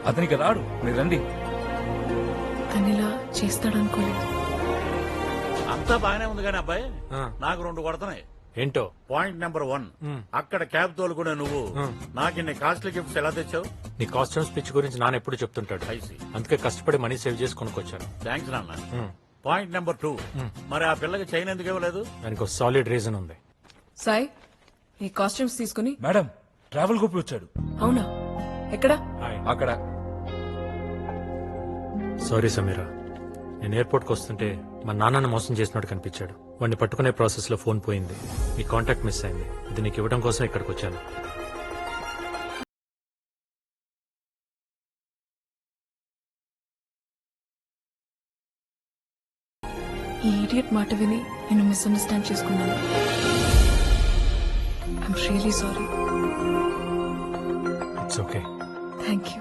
అతనికి రాడు, మీరు రండి. తనిలా చేస్తాడనుకోలేదు. అంతా బాగానే ఉంది కానీ అబ్బాయి నాకు 2 కొడుతున్నాయి. ఏంటో? పాయింట్ నెంబర్ 1, అక్కడ క్యాబ్ తోలుకునే నువ్వు నాకు ఇన్ని కాస్ట్లీ గిఫ్ట్స్ ఎలా తెచ్చావు? నీ కాస్ట్యూమ్ స్పిచ్ గురించి నాన్న ఎప్పుడు చెప్తుంటాడు. అందుకే కష్టపడి మనీ సేవ్ చేసి కొనుక్కొచ్చాను. థ్యాంక్స్ నాన్న. పాయింట్ నెంబర్ 2, మరి ఆ పిల్లకి చైన్ ఎందుకు ఇవ్వలేదు? దానికి ఒక సాలిడ్ రీజన్ ఉంది. సాయి, ఈ కాస్ట్యూమ్స్ తీసుకుని. మేడం, ట్రావెల్ గోపి వచ్చాడు. అవునా? ఎక్కడా? అక్కడ. సారీ సమీరా, నేను ఎయిర్పోర్ట్ కు వస్తుంటే మా నాన్నను మోసం చేసినట్టు కనిపించాడు. వాడిని పట్టుకునే ప్రాసెస్ లో ఫోన్ పోయింది, నీ కాంటాక్ట్ మిస్ అయింది. ఇది నీకు ఇవ్వడం కోసం ఇక్కడికి వచ్చాను. ఈ ఇడియట్ మాట విని నేను మిస్అండర్స్టాండ్ చేసుకున్నాను. I'm really sorry. It's okay. Thank you.